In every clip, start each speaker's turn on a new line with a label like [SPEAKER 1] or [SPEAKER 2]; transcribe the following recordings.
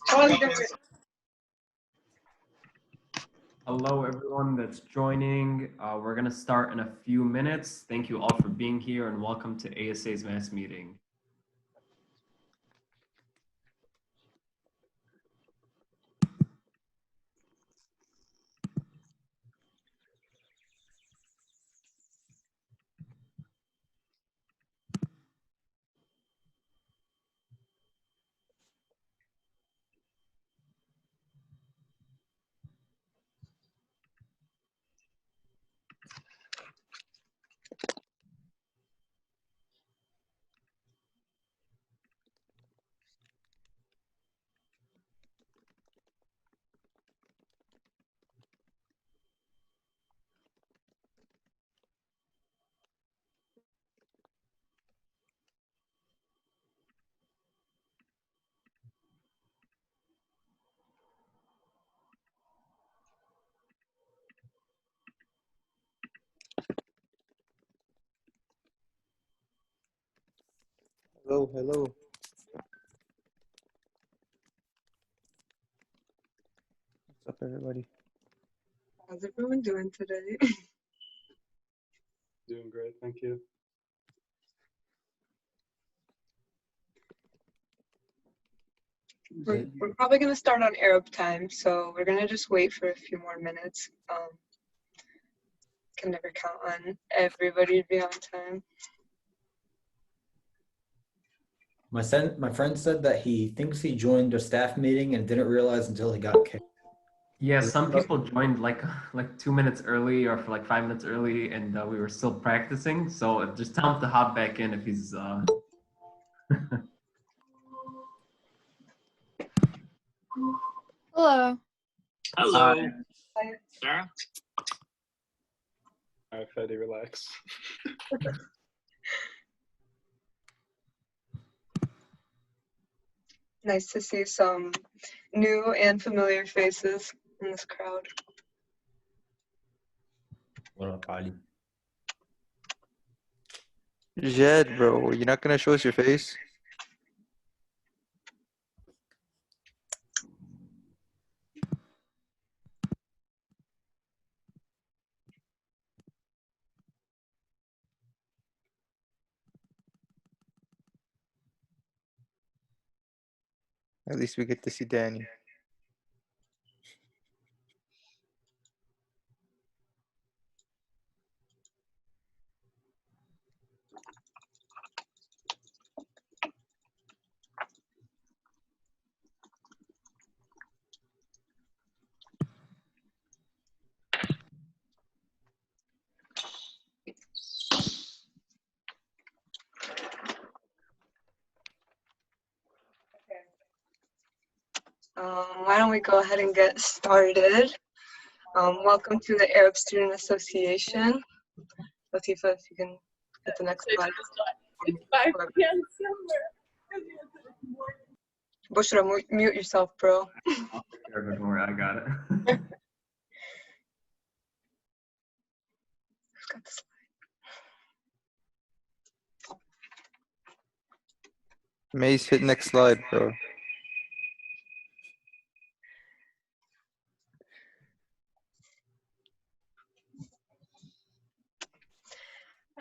[SPEAKER 1] Hello, everyone that's joining. We're going to start in a few minutes. Thank you all for being here and welcome to ASA's mass meeting.
[SPEAKER 2] Hello. What's up, everybody?
[SPEAKER 3] How's everyone doing today?
[SPEAKER 4] Doing great, thank you.
[SPEAKER 3] We're probably going to start on Arab time, so we're going to just wait for a few more minutes. Can never count on everybody to be on time.
[SPEAKER 5] My friend said that he thinks he joined a staff meeting and didn't realize until he got kicked.
[SPEAKER 1] Yeah, some people joined like 2 minutes early or for like 5 minutes early, and we were still practicing. So just tell him to hop back in if he's.
[SPEAKER 6] Hello.
[SPEAKER 4] Hello.
[SPEAKER 3] Hi.
[SPEAKER 4] Sarah? All right, Fetty, relax.
[SPEAKER 3] Nice to see some new and familiar faces in this crowd.
[SPEAKER 5] What up, Ali?
[SPEAKER 2] Jed, bro, you're not gonna show us your face? At least we get to see Danny.
[SPEAKER 3] Why don't we go ahead and get started? Welcome to the Arab Student Association. Latifa, if you can get the next slide.
[SPEAKER 6] It's 5 p.m.
[SPEAKER 3] Bushra, mute yourself, bro.
[SPEAKER 1] Don't worry, I got it.
[SPEAKER 3] Who's got the slide?
[SPEAKER 2] Maze, hit next slide, bro.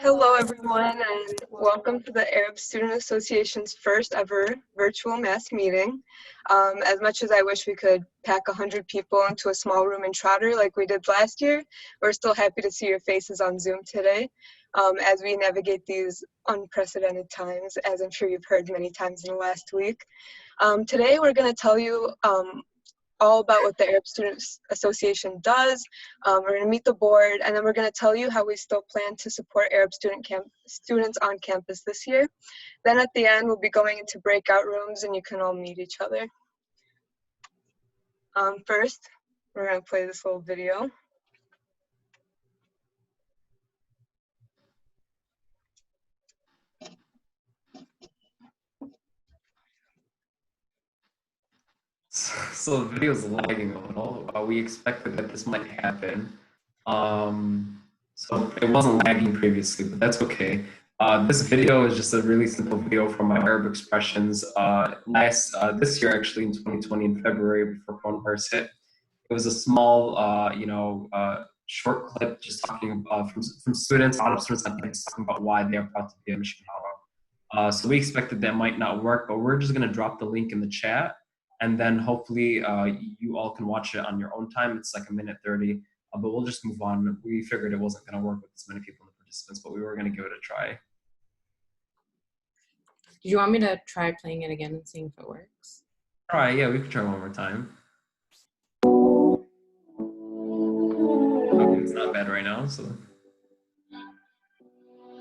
[SPEAKER 3] Hello, everyone, and welcome to the Arab Student Association's first ever virtual mass meeting. As much as I wish we could pack 100 people into a small room in Trotter like we did last year, we're still happy to see your faces on Zoom today as we navigate these unprecedented times, as I'm sure you've heard many times in the last week. Today, we're going to tell you all about what the Arab Students Association does. We're going to meet the board, and then we're going to tell you how we still plan to support Arab students on campus this year. Then at the end, we'll be going into breakout rooms, and you can all meet each other. First, we're going to play this little video.
[SPEAKER 1] So the video is lagging a little. We expected that this might happen. So it wasn't lagging previously, but that's okay. This video is just a really simple video from my Arab expressions. This year, actually, in 2020, in February, before coronavirus hit, it was a small, short clip just talking from students, a lot of students, talking about why they are proud to be a Michigan Hara. So we expected that might not work, but we're just going to drop the link in the chat, and then hopefully you all can watch it on your own time. It's like 1:30, but we'll just move on. We figured it wasn't going to work with as many people in the participants, but we were going to give it a try.
[SPEAKER 6] Do you want me to try playing it again and seeing if it works?
[SPEAKER 1] All right, yeah, we could try one more time. Okay, it's not bad right now, so.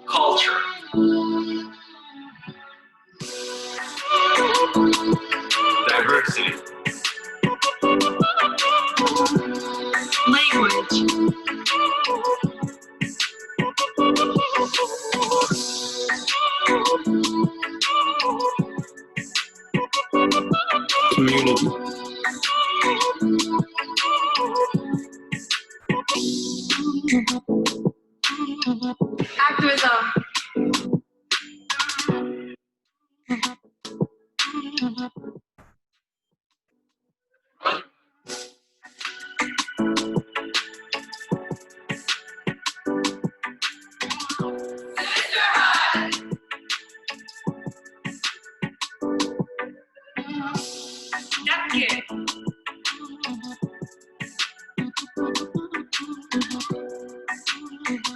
[SPEAKER 7] Culture. Diversity. Language. Community.
[SPEAKER 3] Activism.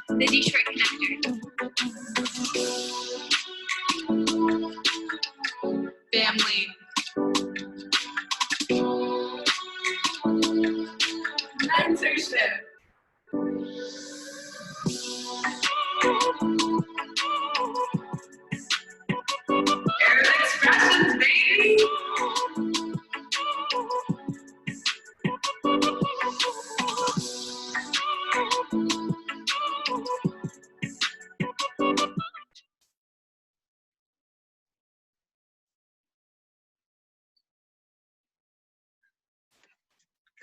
[SPEAKER 8] The Detroit Connector. Family. Mentorship. Arab expressions, baby.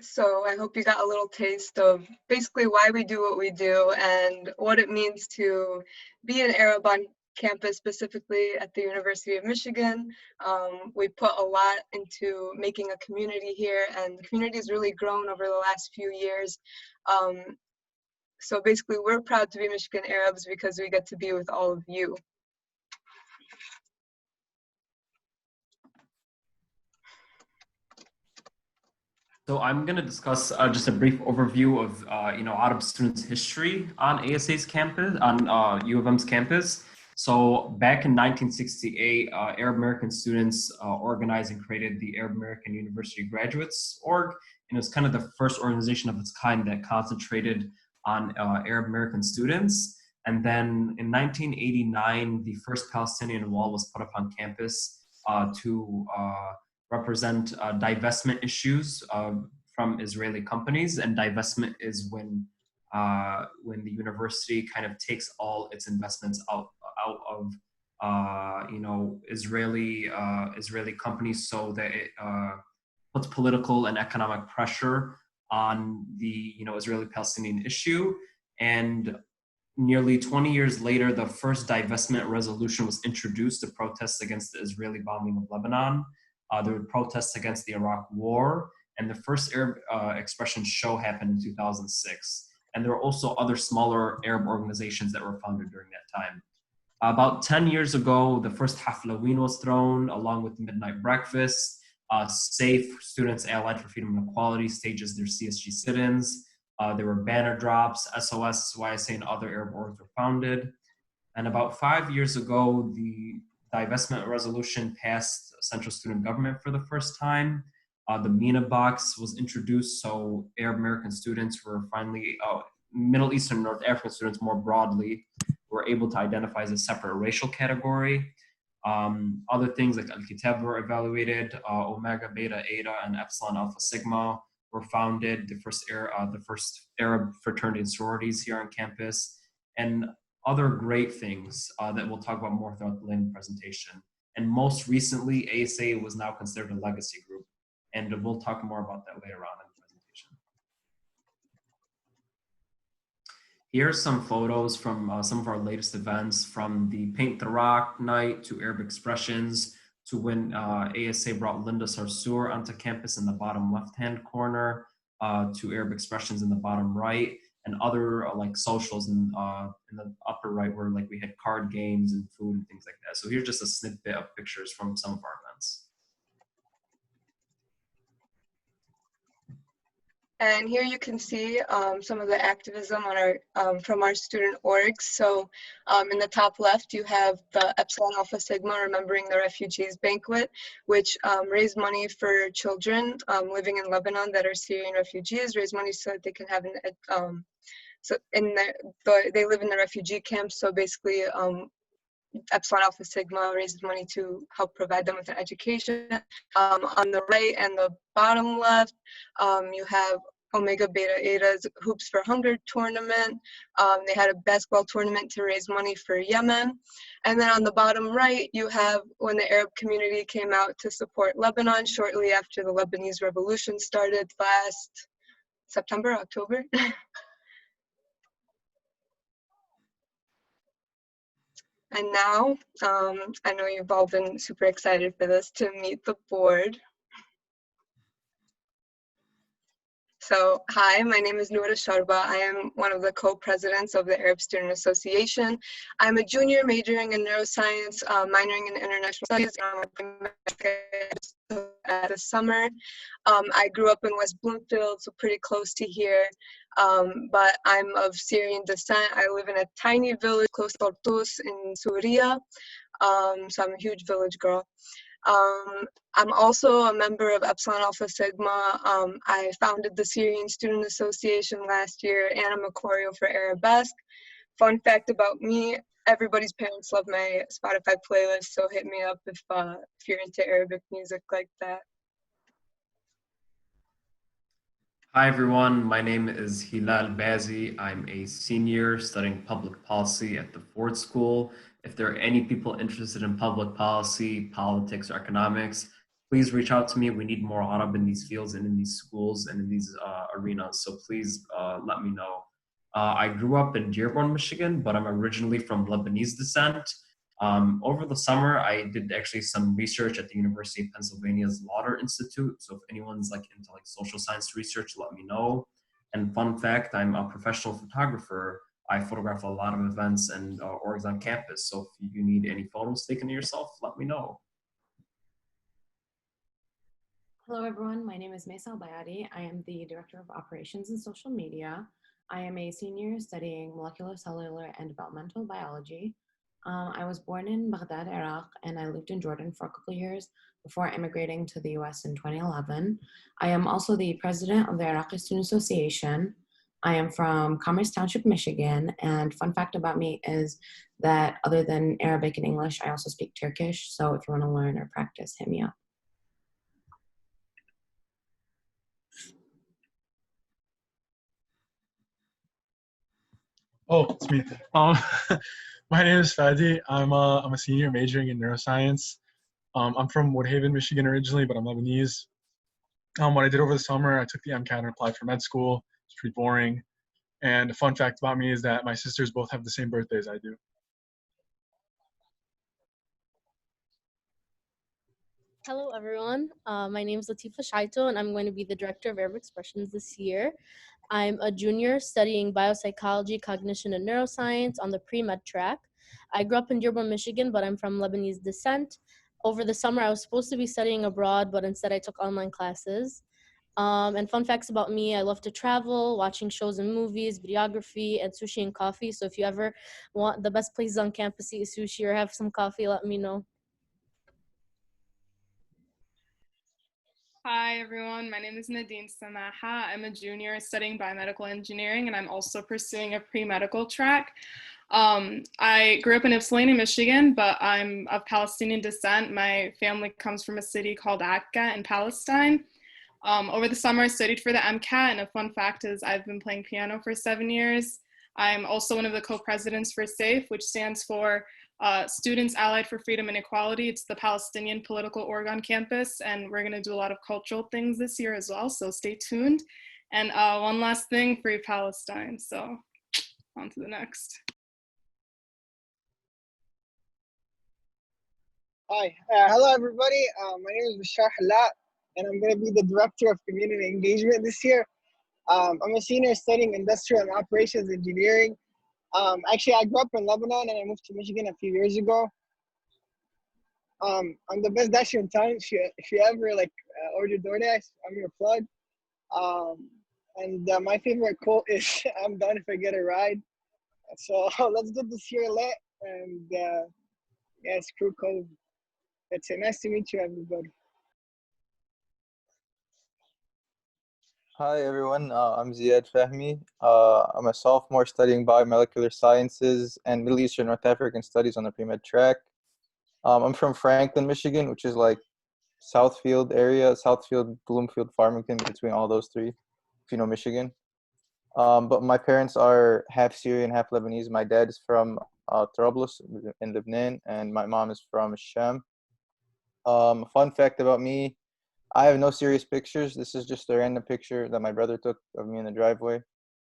[SPEAKER 3] So I hope you got a little taste of basically why we do what we do and what it means to be an Arab on campus, specifically at the University of Michigan. We put a lot into making a community here, and the community has really grown over the last few years. So basically, we're proud to be Michigan Arabs because we get to be with all of you.
[SPEAKER 1] So I'm going to discuss just a brief overview of Arab students' history on ASA's campus, on U of M's campus. So back in 1968, Arab American students organized and created the Arab American University Graduates Org, and it was kind of the first organization of its kind that concentrated on Arab American students. And then in 1989, the first Palestinian wall was put up on campus to represent divestment issues from Israeli companies, and divestment is when the university kind of takes all its investments out of Israeli companies, so that it puts political and economic pressure on the Israeli-Palestinian issue. And nearly 20 years later, the first divestment resolution was introduced to protest against the Israeli bombing of Lebanon. There were protests against the Iraq War, and the first Arab Expression show happened in 2006. And there were also other smaller Arab organizations that were founded during that time. About 10 years ago, the first Haflaween was thrown, along with the Midnight Breakfast. SAFE, Students Allied for Freedom and Equality, stages their CSG sit-ins. There were banner drops. SOS, YSA, and other Arab orgs were founded. And about 5 years ago, the divestment resolution passed central student government for the first time. The MENA box was introduced, so Arab American students were finally, Middle Eastern and North African students more broadly, were able to identify as a separate racial category. Other things like Al-Kitab were evaluated, Omega, Beta, Eta, and Epsilon, Alpha, Sigma were founded, the first Arab fraternity and sororities here on campus, and other great things that we'll talk about more throughout the LING presentation. And most recently, ASA was now considered a legacy group, and we'll talk more about that later on in the presentation. Here's some photos from some of our latest events, from the Paint the Rock night to Arab Expressions, to when ASA brought Linda Sarsour onto campus in the bottom left-hand corner, to Arab Expressions in the bottom right, and other like socials in the upper right, where like we had card games and food and things like that. So here's just a snippet of pictures from some of our events.
[SPEAKER 3] And here you can see some of the activism on our from our student orgs. So in the top left, you have the Epsilon Alpha Sigma Remembering the Refugees Banquet, which raised money for children living in Lebanon that are Syrian refugees, raise money so that they can have an, so in they live in the refugee camps. So basically, Epsilon Alpha Sigma raises money to help provide them with an education. On the right and the bottom left, you have Omega Beta Eta's Hoops for Hunger tournament. They had a basketball tournament to raise money for Yemen. And then on the bottom right, you have when the Arab community came out to support Lebanon shortly after the Lebanese revolution started last September, October. And now, I know you've all been super excited for this, to meet the board. So, hi, my name is Noura Sharba. I am one of the co-presidents of the Arab Student Association. I'm a junior majoring in neuroscience, minoring in international studies this summer. I grew up in West Bloomfield, so pretty close to here, but I'm of Syrian descent. I live in a tiny village close to Tartus in Syria, so I'm a huge village girl. I'm also a member of Epsilon Alpha Sigma. I founded the Syrian Student Association last year, and I'm a choreo for Arabesque. Fun fact about me, everybody's parents love my Spotify playlist, so hit me up if you're into Arabic music like that.
[SPEAKER 1] Hi everyone, my name is Hilal Bazi. I'm a senior studying public policy at the Ford School. If there are any people interested in public policy, politics, or economics, please reach out to me. We need more Arab in these fields and in these schools and in these arenas, so please let me know. I grew up in Dearborn, Michigan, but I'm originally from Lebanese descent. Over the summer, I did actually some research at the University of Pennsylvania's Lauder Institute. So if anyone's like into like social science research, let me know. And fun fact, I'm a professional photographer. I photograph a lot of events and orgs on campus. So if you need any photos taken of yourself, let me know.
[SPEAKER 6] Hello, everyone. My name is Maisal Bayadi. I am the Director of Operations and Social Media. I am a senior studying molecular, cellular, and developmental biology. I was born in Baghdad, Iraq, and I lived in Jordan for a couple of years before immigrating to the US in 2011. I am also the president of the Iraqi Student Association. I am from Commerce Township, Michigan, and fun fact about me is that other than Arabic and English, I also speak Turkish, so if you want to learn or practice, hit me up.
[SPEAKER 9] Oh, it's me. My name is Fadi. I'm a senior majoring in neuroscience. I'm from Woodhaven, Michigan originally, but I'm Lebanese. What I did over the summer, I took the MCAT and applied for med school. It's pretty boring. And a fun fact about me is that my sisters both have the same birthday as I do.
[SPEAKER 10] Hello, everyone. My name is Latifa Shaito, and I'm going to be the Director of Arab Expressions this year. I'm a junior studying biopsychology, cognition, and neuroscience on the pre-med track. I grew up in Dearborn, Michigan, but I'm from Lebanese descent. Over the summer, I was supposed to be studying abroad, but instead I took online classes. And fun facts about me, I love to travel, watching shows and movies, videography, and sushi and coffee. So if you ever want the best places on campus to eat sushi or have some coffee, let me know.
[SPEAKER 11] Hi everyone, my name is Nadine Samaha. I'm a junior studying biomedical engineering and I'm also pursuing a pre-medical track. I grew up in Ypsilanti, Michigan, but I'm of Palestinian descent. My family comes from a city called Akka in Palestine. Over the summer I studied for the MCAT, and a fun fact is I've been playing piano for 7 years. I'm also one of the co-presidents for SAFE, which stands for Students Allied for Freedom and Equality. It's the Palestinian political org on campus, and we're going to do a lot of cultural things this year as well, so stay tuned. And one last thing, free Palestine. So on to the next.
[SPEAKER 12] Hi, hello everybody. My name is Bashar Halat, and I'm going to be the Director of Community Engagement this year. I'm a senior studying Industrial and Operations Engineering. Actually, I grew up in Lebanon and I moved to Michigan a few years ago. I'm the best dasher in town. If you ever order DoorDash, I'm your plug. And my favorite quote is, "I'm done if I get a ride." So let's get this year lit, and yeah, screw COVID. It's nice to meet you, everybody.
[SPEAKER 2] Hi everyone, I'm Ziad Fahmi. I'm a sophomore studying biomolecular sciences and Middle Eastern North African studies on the pre-med track. I'm from Franklin, Michigan, which is like Southfield area, Southfield, Bloomfield, Farmington, between all those three, if you know Michigan. But my parents are half Syrian, half Lebanese. My dad is from Trablus in Lebanon, and my mom is from Sham. Fun fact about me, I have no serious pictures. This is just a random picture that my brother took of me in the driveway.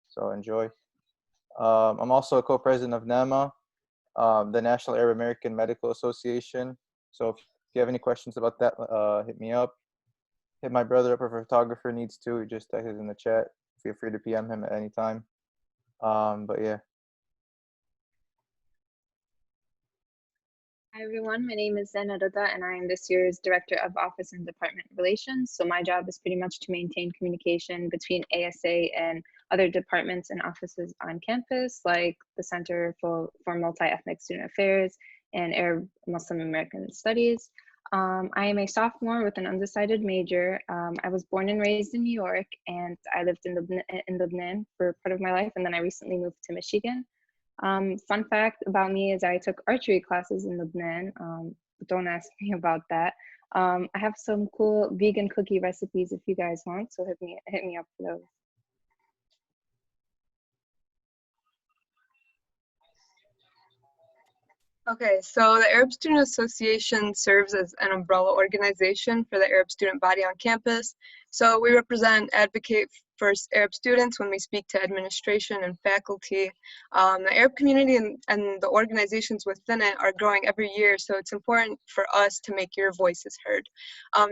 [SPEAKER 2] So enjoy. I'm also a co-president of NAMA, the National Arab American Medical Association. So if you have any questions about that, hit me up. Hit my brother up if a photographer needs to. Just text it in the chat. Feel free to PM him at any time. But yeah.
[SPEAKER 13] Hi everyone, my name is Zena Rada and I am this year's Director of Office and Department Relations. So my job is pretty much to maintain communication between ASA and other departments and offices on campus, like the Center for Multi-Ethnic Student Affairs and Arab Muslim American Studies. I am a sophomore with an undecided major. I was born and raised in New York, and I lived in Lebanon for part of my life, and then I recently moved to Michigan. Fun fact about me is I took archery classes in Lebanon, but don't ask me about that. I have some cool vegan cookie recipes if you guys want, so hit me up for those.
[SPEAKER 3] Okay, so the Arab Student Association serves as an umbrella organization for the Arab student body on campus. So we represent, advocate for Arab students when we speak to administration and faculty. The Arab community and the organizations within it are growing every year, so it's important for us to make your voices heard.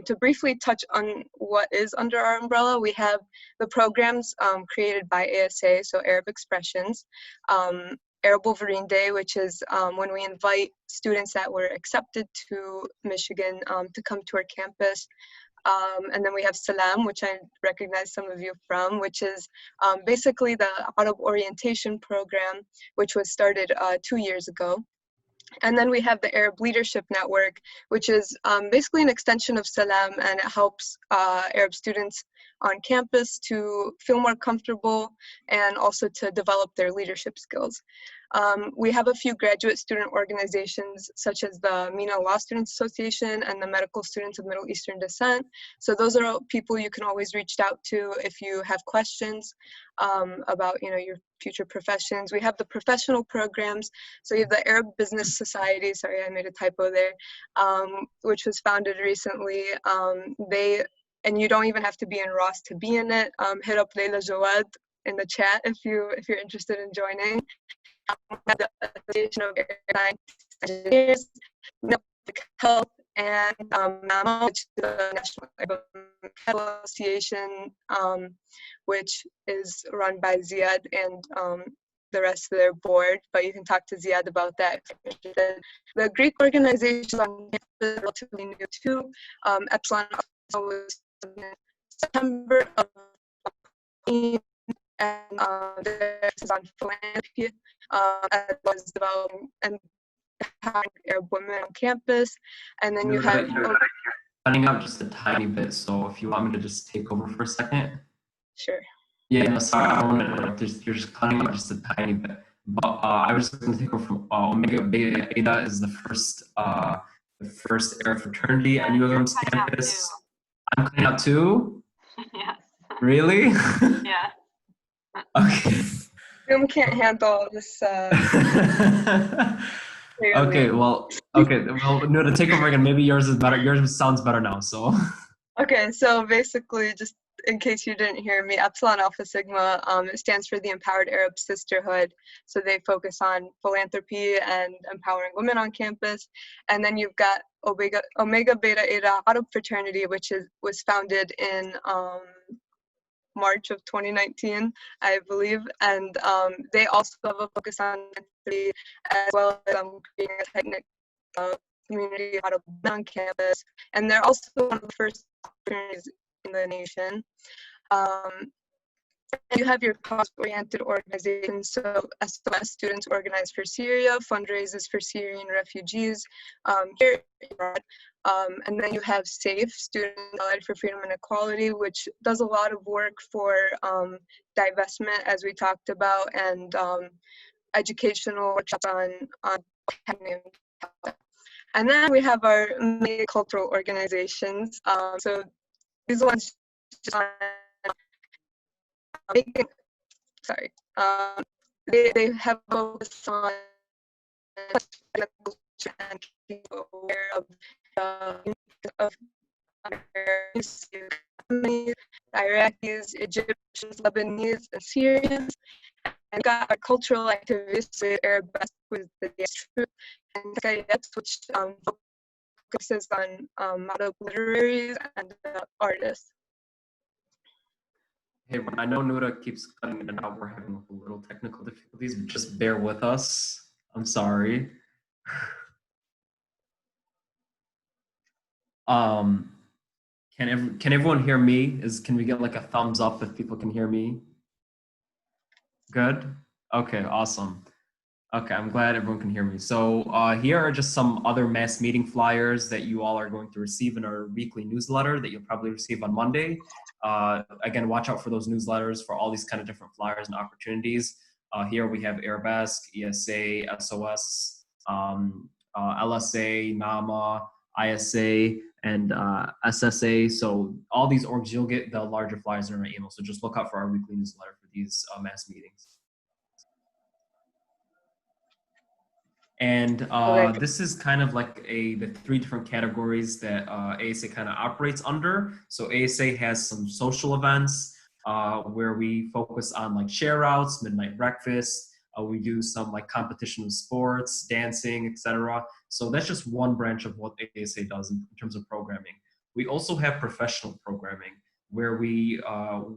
[SPEAKER 3] To briefly touch on what is under our umbrella, we have the programs created by ASA, so Arab Expressions, Arab Wolverine Day, which is when we invite students that were accepted to Michigan to come to our campus. And then we have Salam, which I recognize some of you from, which is basically the Arab orientation program, which was started 2 years ago. And then we have the Arab Leadership Network, which is basically an extension of Salam, and it helps Arab students on campus to feel more comfortable and also to develop their leadership skills. We have a few graduate student organizations such as the MENA Law Students Association and the Medical Students of Middle Eastern Descent. So those are people you can always reach out to if you have questions about your future professions. We have the professional programs. So you have the Arab Business Society, sorry I made a typo there, which was founded recently. And you don't even have to be in Ross to be in it. Hit up Leila Jawad in the chat if you're interested in joining. The Association of Airline Engineers, Health, and NAMA, which is the National Medical Association, which is run by Ziad and the rest of their board, but you can talk to Ziad about that. The Greek organization on campus is relatively new too. Epsilon was in September of and this is on philanthropy as well as developing and empowering Arab women on campus. And then you have
[SPEAKER 1] You're cutting out just a tiny bit, so if you want me to just take over for a second.
[SPEAKER 3] Sure.
[SPEAKER 1] Yeah, no, sorry, I don't want to interrupt. You're just cutting out just a tiny bit. But I was just going to take over from Omega Beta Eta is the first Arab fraternity on ULM's campus. I'm cutting out too?
[SPEAKER 14] Yes.
[SPEAKER 1] Really?
[SPEAKER 14] Yeah.
[SPEAKER 3] Okay. Zoom can't handle this.
[SPEAKER 1] Okay, well, no, to take over again, maybe yours is better. Yours sounds better now, so.
[SPEAKER 3] Okay, so basically just in case you didn't hear me, Epsilon Alpha Sigma, it stands for the Empowered Arab Sisterhood. So they focus on philanthropy and empowering women on campus. And then you've got Omega Beta Eta Arab Fraternity, which was founded in March of 2019, I believe. And they also have a focus on philanthropy as well as creating a tight-knit community out of on campus. And they're also one of the first fraternities in the nation. You have your cause-oriented organizations, so SOS, Students Organized for Syria, fundraisers for Syrian refugees here abroad. And then you have SAFE, Students Allied for Freedom and Equality, which does a lot of work for divestment, as we talked about, and educational workshops on and then we have our cultural organizations. So these ones just making, sorry, they have focused on and people aware of Iraqis, Egyptians, Lebanese, and Syrians. And got our cultural activists with Arabesque with the Troop and Skyettes, which focuses on model literaries and artists.
[SPEAKER 1] Hey, I know Nuda keeps cutting in and out. We're having a little technical difficulties, but just bear with us. I'm sorry. Can everyone hear me? Can we get like a thumbs up if people can hear me? Good? Okay, awesome. Okay, I'm glad everyone can hear me. So here are just some other mass meeting flyers that you all are going to receive in our weekly newsletter that you'll probably receive on Monday. Again, watch out for those newsletters for all these kind of different flyers and opportunities. Here we have Arabesque, ESA, SOS, LSA, NAMA, ISA, and SSA. So all these orgs, you'll get the larger flyers in our email. So just look out for our weekly newsletter for these mass meetings. And this is kind of like the three different categories that ASA kind of operates under. So ASA has some social events where we focus on like share outs, midnight breakfast. We do some like competition of sports, dancing, etc. So that's just one branch of what ASA does in terms of programming. We also have professional programming where we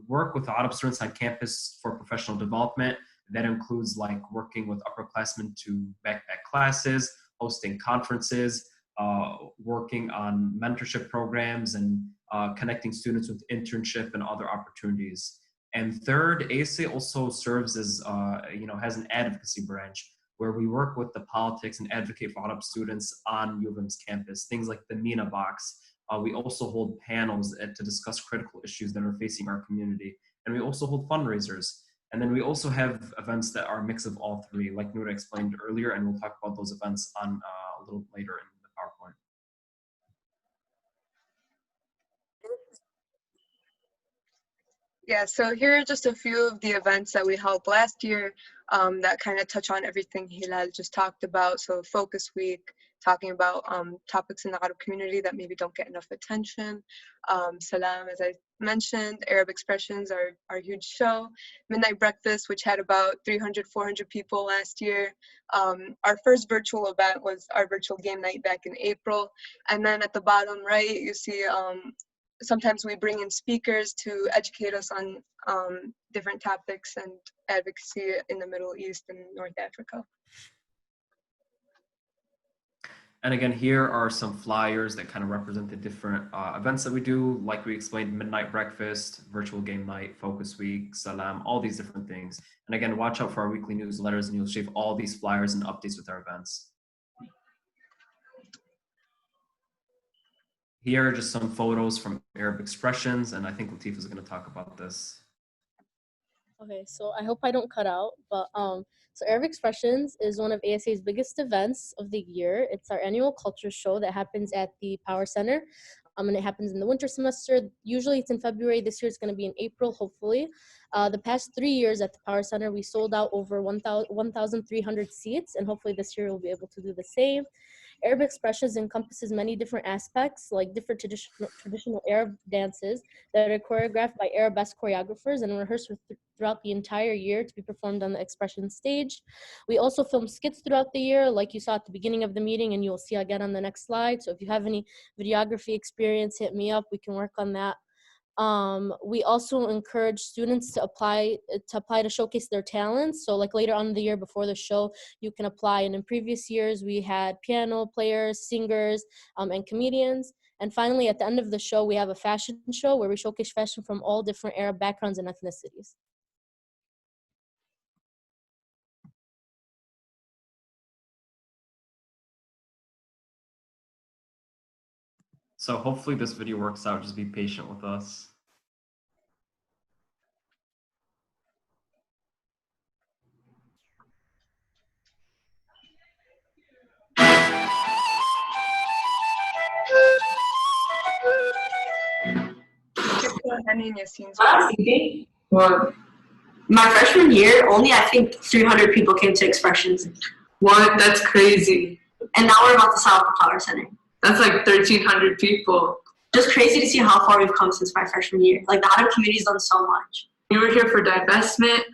[SPEAKER 1] work with Arab students on campus for professional development. That includes like working with upperclassmen to backpack classes, hosting conferences, working on mentorship programs, and connecting students with internship and other opportunities. And third, ASA also serves as, has an advocacy branch where we work with the politics and advocate for Arab students on U of M's campus, things like the MENA box. We also hold panels to discuss critical issues that are facing our community. And we also hold fundraisers. And then we also have events that are a mix of all three, like Noura explained earlier, and we'll talk about those events on a little later in the PowerPoint.
[SPEAKER 3] Yeah, so here are just a few of the events that we held last year that kind of touch on everything Hilal just talked about. So Focus Week, talking about topics in the Arab community that maybe don't get enough attention. Salam, as I mentioned, Arab Expressions, our huge show. Midnight Breakfast, which had about 300, 400 people last year. Our first virtual event was our virtual game night back in April. And then at the bottom right, you see sometimes we bring in speakers to educate us on different topics and advocacy in the Middle East and North Africa.
[SPEAKER 1] And again, here are some flyers that kind of represent the different events that we do. Like we explained, Midnight Breakfast, Virtual Game Night, Focus Week, Salam, all these different things. And again, watch out for our weekly newsletters and you'll receive all these flyers and updates with our events. Here are just some photos from Arab Expressions, and I think Latif is going to talk about this.
[SPEAKER 10] Okay, so I hope I don't cut out, but so Arab Expressions is one of ASA's biggest events of the year. It's our annual culture show that happens at the Power Center, and it happens in the winter semester. Usually it's in February. This year it's going to be in April, hopefully. The past 3 years at the Power Center, we sold out over 1,300 seats, and hopefully this year we'll be able to do the same. Arab expressions encompasses many different aspects, like different traditional Arab dances that are choreographed by Arabesque choreographers and rehearsed throughout the entire year to be performed on the expression stage. We also film skits throughout the year, like you saw at the beginning of the meeting, and you'll see again on the next slide. So if you have any videography experience, hit me up. We can work on that. We also encourage students to apply to showcase their talents. So like later on in the year before the show, you can apply. And in previous years, we had piano players, singers, and comedians. And finally, at the end of the show, we have a fashion show where we showcase fashion from all different Arab backgrounds and ethnicities.
[SPEAKER 1] So hopefully this video works out. Just be patient with us.
[SPEAKER 14] Well, my freshman year, only I think 300 people came to Expressions.
[SPEAKER 15] What? That's crazy.
[SPEAKER 14] And now we're about to sell out the Power Center.
[SPEAKER 15] That's like 1,300 people.
[SPEAKER 14] Just crazy to see how far we've come since my freshman year. Like the Arab community's done so much.
[SPEAKER 15] We were here for divestment.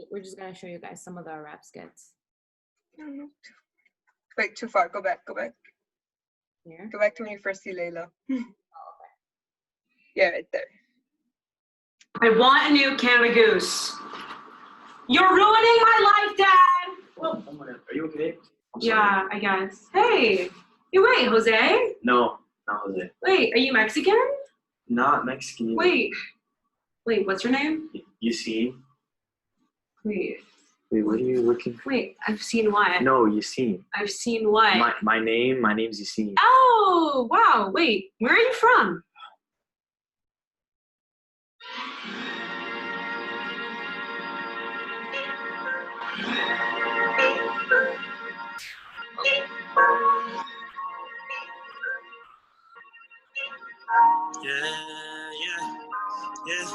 [SPEAKER 6] We're just gonna show you guys some of the rap skits.
[SPEAKER 3] Wait, too far. Go back. Go back.
[SPEAKER 6] Here.
[SPEAKER 3] Go back to when you first see Layla. Yeah, right there.
[SPEAKER 14] I want a new Canada Goose. You're ruining my life, Dad!
[SPEAKER 16] Well, are you okay?
[SPEAKER 14] Yeah, I guess. Hey, wait, Jose?
[SPEAKER 16] No, not Jose.
[SPEAKER 14] Wait, are you Mexican?
[SPEAKER 16] Not Mexican.
[SPEAKER 14] Wait, what's your name?
[SPEAKER 16] You see?
[SPEAKER 14] Wait,
[SPEAKER 16] what are you looking for?
[SPEAKER 14] wait, I've seen what?
[SPEAKER 16] No, Yassine.
[SPEAKER 14] I've seen what?
[SPEAKER 16] My name's Yassine.
[SPEAKER 14] Oh, wow, wait, where are you from?
[SPEAKER 17] Yeah.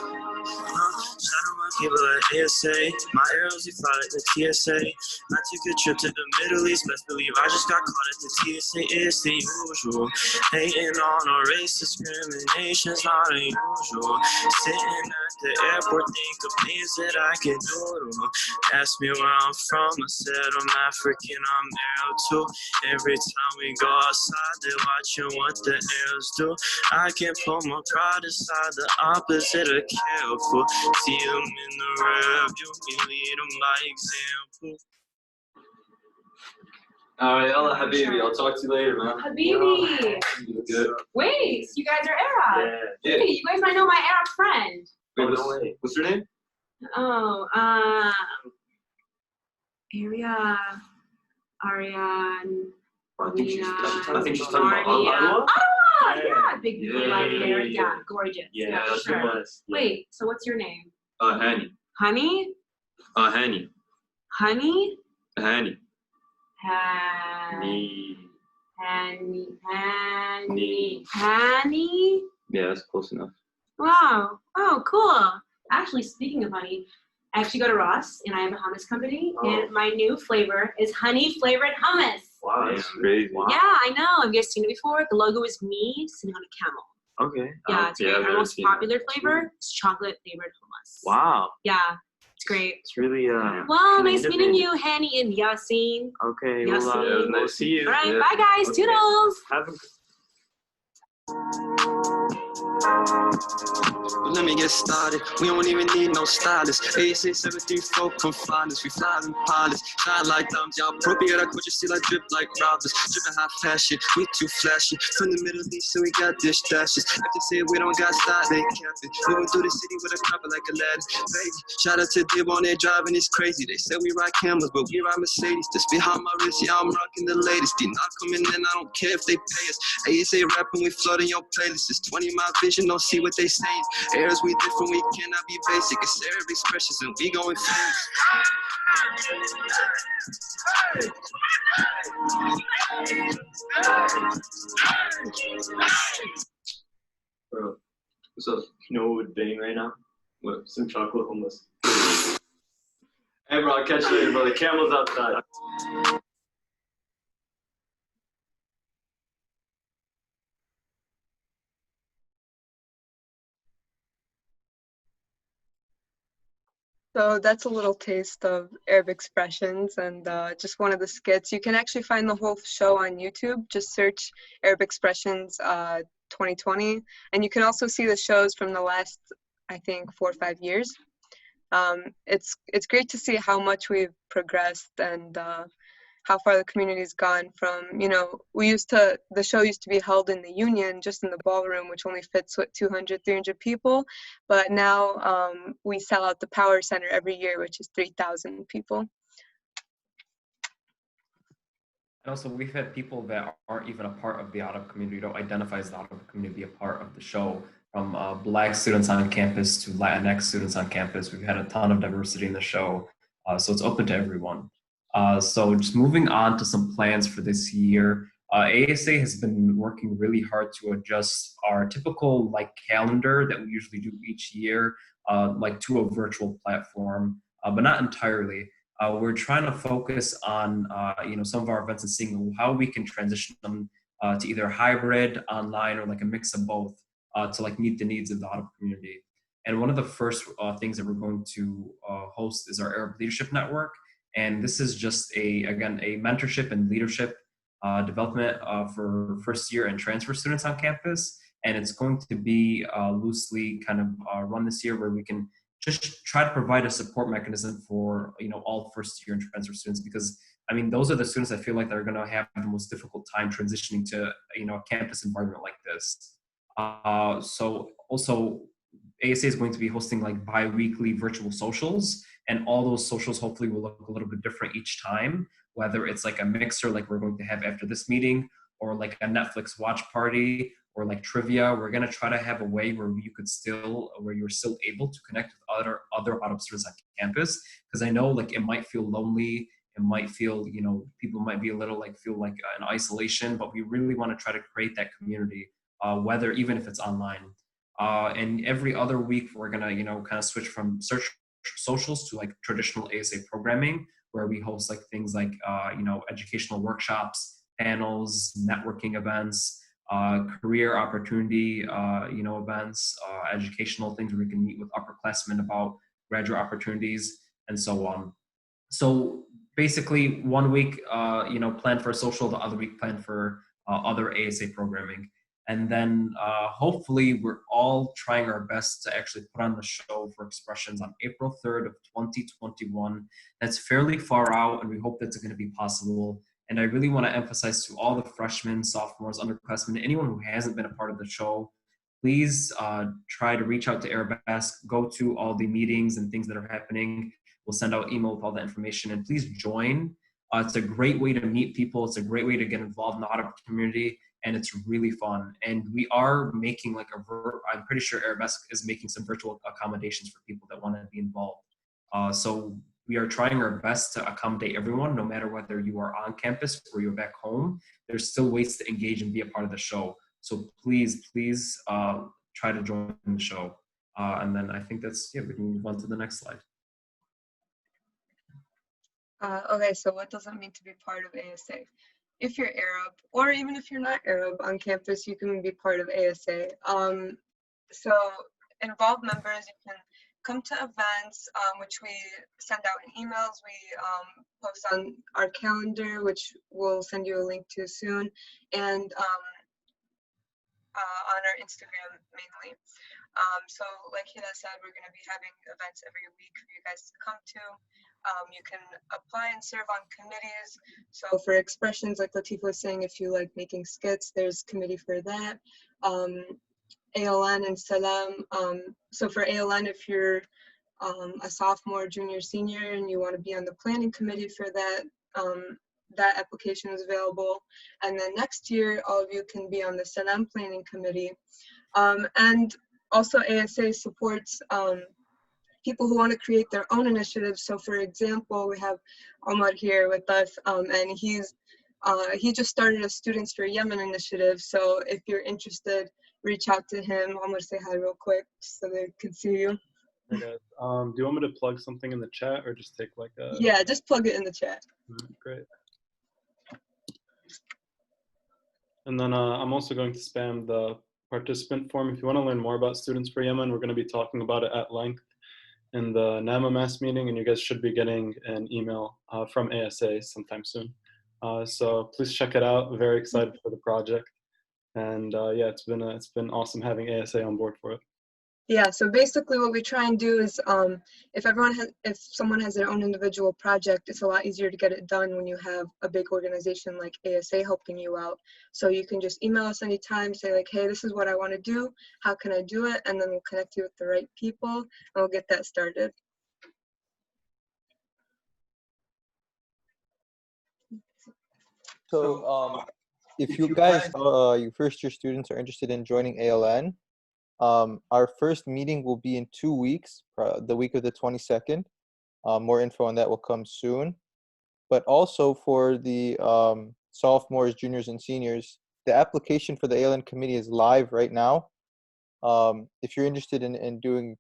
[SPEAKER 17] Shout out my people at ASA. My arrows, you fly at the TSA. I took a trip to the Middle East. Best believe I just got caught at the TSA. It's the usual. Hating on our race discrimination's not unusual. Sitting at the airport, think of things that I can doodle. Ask me where I'm from. I said I'm African, I'm Arab too. Every time we go outside, they're watching what the Arabs do. I can't put my pride aside, the opposite of careful. See them in the rear view, we lead them by example.
[SPEAKER 18] Alright, yalla habibi, I'll talk to you later, man.
[SPEAKER 14] Habibi!
[SPEAKER 18] Good.
[SPEAKER 14] Wait, you guys are Arab.
[SPEAKER 18] Yeah.
[SPEAKER 14] Hey, you guys might know my Arab friend.
[SPEAKER 18] Wait, what's your name?
[SPEAKER 14] Oh, Ariane,
[SPEAKER 18] I think she's talking about
[SPEAKER 14] Marnia.
[SPEAKER 18] Alua.
[SPEAKER 14] Yeah, big blue black hair. Yeah, gorgeous.
[SPEAKER 18] Yeah, that's
[SPEAKER 14] sure.
[SPEAKER 18] what it was. Yeah.
[SPEAKER 14] Wait, so what's your name?
[SPEAKER 18] Hani.
[SPEAKER 14] Honey?
[SPEAKER 18] Hani.
[SPEAKER 14] Honey?
[SPEAKER 18] Hani.
[SPEAKER 14] Honey?
[SPEAKER 18] Yeah, that's close enough.
[SPEAKER 14] Wow. Oh, cool. Actually, speaking of honey, I actually go to Ross and I have a hummus company, and my new flavor is honey flavored hummus.
[SPEAKER 18] Wow, that's crazy. Wow.
[SPEAKER 14] Yeah, I know. Have you guys seen it before? The logo is me sitting on a camel.
[SPEAKER 18] Okay.
[SPEAKER 14] Yeah, it's great.
[SPEAKER 18] I've
[SPEAKER 14] Our
[SPEAKER 18] never
[SPEAKER 14] most
[SPEAKER 18] seen
[SPEAKER 14] popular flavor is chocolate flavored hummus.
[SPEAKER 18] Wow.
[SPEAKER 14] Yeah, it's great.
[SPEAKER 18] It's really
[SPEAKER 14] Well, nice meeting you, Hani and Yassine.
[SPEAKER 18] Okay,
[SPEAKER 14] Yassine.
[SPEAKER 18] well, nice to see you.
[SPEAKER 14] All right,
[SPEAKER 18] Yeah.
[SPEAKER 14] bye guys.
[SPEAKER 18] Okay.
[SPEAKER 14] Toodles.
[SPEAKER 18] Have a
[SPEAKER 17] Let me get started. We don't even need no stylist. 86734, come find us. We fly in pilots, shine like thumbs. Y'all appropriate. I put your seal, I drip like robbers. Dripping high fashion, we too flashy. From the Middle East, so we got dish dashes. If they say we don't got style, they capping. Moving through the city with a carpet like Aladdin. Baby, shout out to Dib on there driving, it's crazy. They said we ride Camels, but we ride Mercedes. Just behind my wrist, yeah, I'm rocking the latest. They not coming in, I don't care if they pay us. ASA rapping, we flooding your playlist. It's 20 my vision, don't see what they saying. Airs we different, we cannot be basic. It's Arab expressions and we going famous.
[SPEAKER 18] Bro, What's up? You know what we're doing right now? What? Some chocolate hummus. Hey, bro, I'll catch you later, bro. The camel's outside.
[SPEAKER 3] So that's a little taste of Arab expressions and just one of the skits. You can actually find the whole show on YouTube. Just search Arab expressions 2020. And you can also see the shows from the last, I think, 4 or 5 years. It's great to see how much we've progressed and how far the community's gone from, you know, the show used to be held in the Union, just in the ballroom, which only fits, 200, 300 people. But now we sell out the Power Center every year, which is 3,000 people.
[SPEAKER 1] And also, we've had people that aren't even a part of the Arab community, don't identify as the Arab community, be a part of the show. From Black students on campus to Latinx students on campus. We've had a ton of diversity in the show, so it's open to everyone. So just moving on to some plans for this year. ASA has been working really hard to adjust our typical calendar that we usually do each year, to a virtual platform, but not entirely. We're trying to focus on some of our events and seeing how we can transition them to either hybrid, online, or a mix of both to meet the needs of the Arab community. And one of the first things that we're going to host is our Arab Leadership Network. And this is just a mentorship and leadership development for first year and transfer students on campus. And it's going to be loosely kind of run this year, where we can just try to provide a support mechanism for all first year and transfer students, because those are the students I feel like that are going to have the most difficult time transitioning to a campus environment like this. So also ASA is going to be hosting bi-weekly virtual socials, and all those socials hopefully will look a little bit different each time, whether it's a mixer like we're going to have after this meeting, or a Netflix watch party, or trivia. We're going to try to have a way where you're still able to connect with other Arab students on campus, because I know it might feel lonely. It might feel, people might be a little feel in isolation, but we really want to try to create that community, whether even if it's online. And every other week we're gonna kind of switch from socials to traditional ASA programming, where we host things educational workshops, panels, networking events, career opportunity events, educational things where we can meet with upperclassmen about graduate opportunities, and so on. So basically 1 week plan for social, the other week plan for other ASA programming. And then hopefully we're all trying our best to actually put on the show for Expressions on April 3rd of 2021. That's fairly far out, and we hope that's going to be possible. And I really want to emphasize to all the freshmen, sophomores, underclassmen, anyone who hasn't been a part of the show, please try to reach out to Arabesque, go to all the meetings and things that are happening. We'll send out email with all the information, and please join. It's a great way to meet people. It's a great way to get involved in the Arab community. And it's really fun. And we are making I'm pretty sure Arabesque is making some virtual accommodations for people that want to be involved. So we are trying our best to accommodate everyone, no matter whether you are on campus or you're back home. There's still ways to engage and be a part of the show. So please try to join the show. And then I think we can move on to the next slide.
[SPEAKER 3] Okay, so what does it mean to be part of ASA? If you're Arab, or even if you're not Arab on campus, you can be part of ASA. So involved members, you can come to events, which we send out in emails. We post on our calendar, which we'll send you a link to soon, and on our Instagram mainly. So like Hida said, we're going to be having events every week for you guys to come to. You can apply and serve on committees. So for Expressions, like Latif was saying, if you like making skits, there's committee for that. ALN and Salam. So for ALN, if you're a sophomore, junior, senior, and you want to be on the planning committee for that, that application is available. And then next year, all of you can be on the Salam planning committee. And also ASA supports people who want to create their own initiatives. So for example, we have Omar here with us, and he just started a Students for Yemen initiative. So if you're interested, reach out to him. I'm gonna say hi real quick so they can see you.
[SPEAKER 4] Hey guys, do you want me to plug something in the chat or just take like a?
[SPEAKER 3] Yeah, just plug it in the chat.
[SPEAKER 4] Great. And then I'm also going to spam the participant form. If you want to learn more about Students for Yemen, we're going to be talking about it at length in the NAMA mass meeting, and you guys should be getting an email from ASA sometime soon. So please check it out. Very excited for the project, and yeah, it's been awesome having ASA on board for it.
[SPEAKER 3] Yeah, so basically what we try and do is if someone has their own individual project, it's a lot easier to get it done when you have a big organization like ASA helping you out. So you can just email us anytime, say like, hey, this is what I want to do, how can I do it? And then we'll connect you with the right people and we'll get that started.
[SPEAKER 2] So if you guys, you first year students are interested in joining ALN, our first meeting will be in 2 weeks, the week of the 22nd. More info on that will come soon. But also for the sophomores, juniors, and seniors, the application for the ALN committee is live right now. If you're interested in doing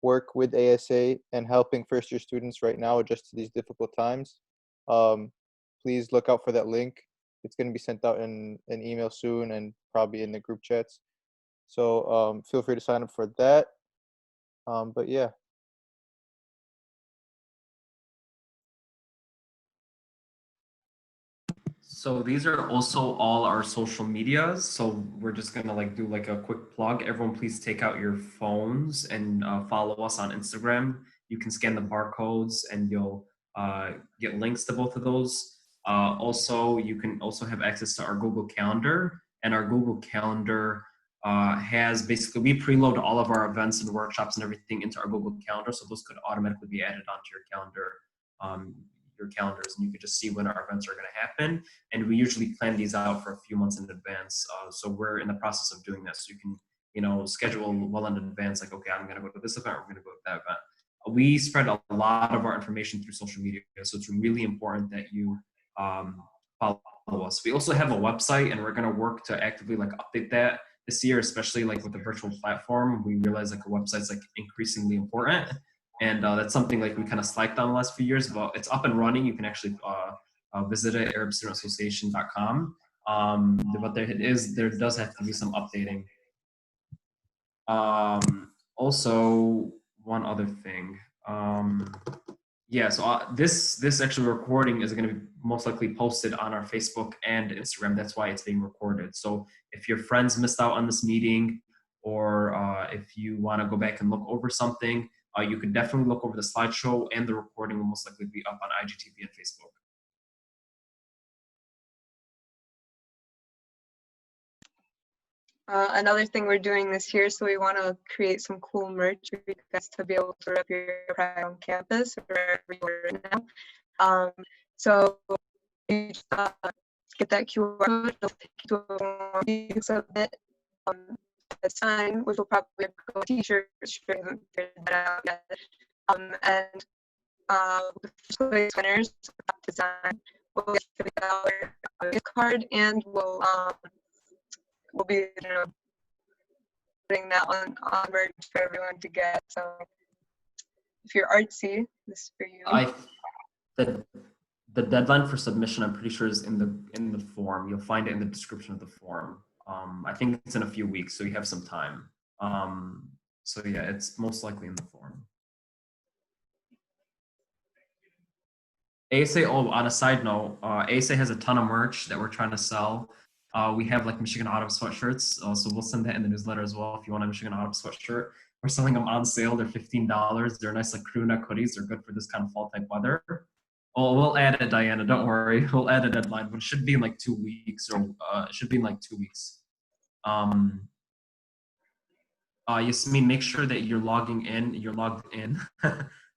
[SPEAKER 2] work with ASA and helping first year students right now adjust to these difficult times, please look out for that link. It's going to be sent out in an email soon and probably in the group chats. So feel free to sign up for that. But yeah.
[SPEAKER 1] So these are also all our social medias. So we're just gonna like do like a quick plug. Everyone please take out your phones and follow us on Instagram. You can scan the barcodes and you'll get links to both of those. Also, you can also have access to our Google Calendar, and our Google Calendar has basically, we preload all of our events and workshops and everything into our Google Calendar, so those could automatically be added onto your calendar, your calendars, and you could just see when our events are going to happen. And we usually plan these out for a few months in advance, so we're in the process of doing this. So you can, schedule well in advance, like, okay, I'm going to go to this event, we're going to go to that event. We spread a lot of our information through social media, so it's really important that you follow us. We also have a website, and we're going to work to actively like update that this year, especially like with the virtual platform. We realize like a website's like increasingly important, and that's something like we kind of slacked on the last few years, but it's up and running. You can actually visit it, ArabStudentAssociation.com. But there does have to be some updating. Also, one other thing. Yeah, so this actually recording is going to be most likely posted on our Facebook and Instagram. That's why it's being recorded. So if your friends missed out on this meeting, or if you want to go back and look over something, you could definitely look over the slideshow, and the recording will most likely be up on IGTV and Facebook.
[SPEAKER 3] Another thing we're doing this year, so we want to create some cool merch for you guys to be able to rep your pride on campus wherever you are now. So you just, get that QR code, it'll take you to a you can submit a sign, which will probably go t-shirts, we haven't figured that out yet. And the first place winners design will get $50 gift card, and we'll be putting that on merch for everyone to get. So if you're artsy, this is for you.
[SPEAKER 1] The deadline for submission, I'm pretty sure, is in the form. You'll find it in the description of the form. I think it's in a few weeks, so you have some time. So yeah, it's most likely in the form. ASA, on a side note, ASA has a ton of merch that we're trying to sell. We have like Michigan Autumn sweatshirts, so we'll send that in the newsletter as well if you want a Michigan Autumn sweatshirt. We're selling them on sale. They're $15. They're nice like crew neck hoodies. They're good for this kind of fall type weather. Oh, we'll add it, Diana. Don't worry. We'll add a deadline, but it should be in like 2 weeks, or it should be in like 2 weeks. Yasmin, make sure that you're logging in. You're logged in.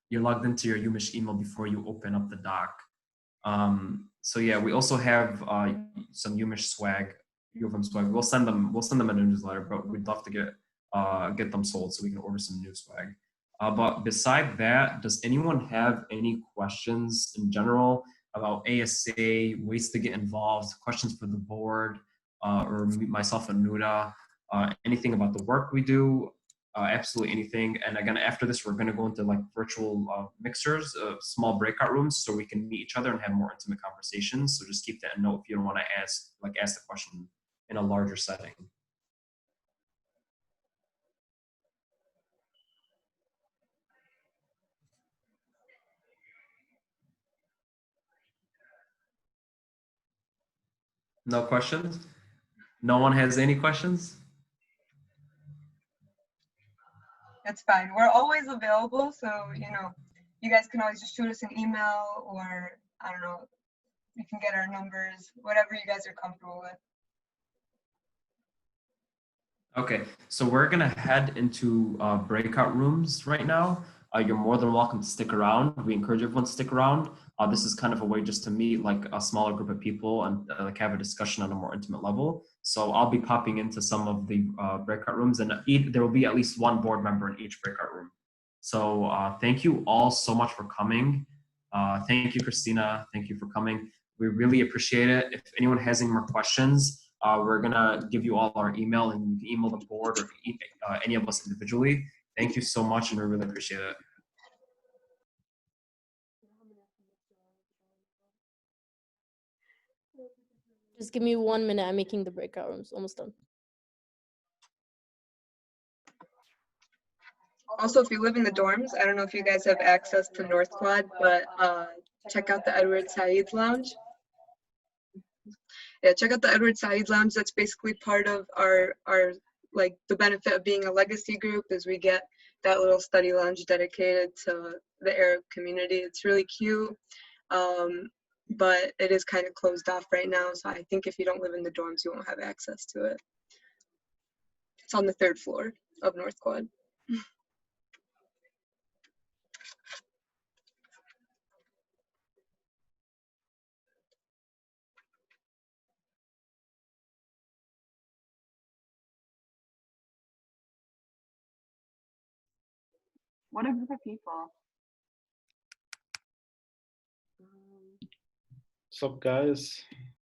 [SPEAKER 1] You're logged into your UMich email before you open up the doc. So yeah, we also have some UMich swag, U of M swag. We'll send them in a newsletter, but we'd love to get them sold so we can order some new swag. But beside that, does anyone have any questions in general about ASA, ways to get involved, questions for the board, or myself and Nuda? anything about the work we do, absolutely anything. And again, after this, we're going to go into like virtual mixers, small breakout rooms, so we can meet each other and have more intimate conversations. So just keep that in note if you don't want to ask the question in a larger setting. No questions? No one has any questions?
[SPEAKER 3] That's fine. We're always available, so you guys can always just shoot us an email, or I don't know, you can get our numbers, whatever you guys are comfortable with.
[SPEAKER 1] Okay, so we're gonna head into breakout rooms right now. You're more than welcome to stick around. We encourage everyone to stick around. This is kind of a way just to meet like a smaller group of people and like have a discussion on a more intimate level. So I'll be popping into some of the breakout rooms, and there will be at least one board member in each breakout room. So thank you all so much for coming. Thank you, Christina. Thank you for coming. We really appreciate it. If anyone has any more questions, we're gonna give you all our email, and you can email the board or any of us individually. Thank you so much, and we really appreciate it.
[SPEAKER 10] Just give me 1 minute. I'm making the breakout rooms. Almost done.
[SPEAKER 3] Also, if you live in the dorms, I don't know if you guys have access to North Quad, but check out the Edward Said Lounge. Yeah, check out the Edward Said Lounge. That's basically part of our like the benefit of being a legacy group is we get that little study lounge dedicated to the Arab community. It's really cute, but it is kind of closed off right now. So I think if you don't live in the dorms, you won't have access to it. It's on the 3rd floor of North Quad.
[SPEAKER 19] What a group of people.
[SPEAKER 4] What's up, guys?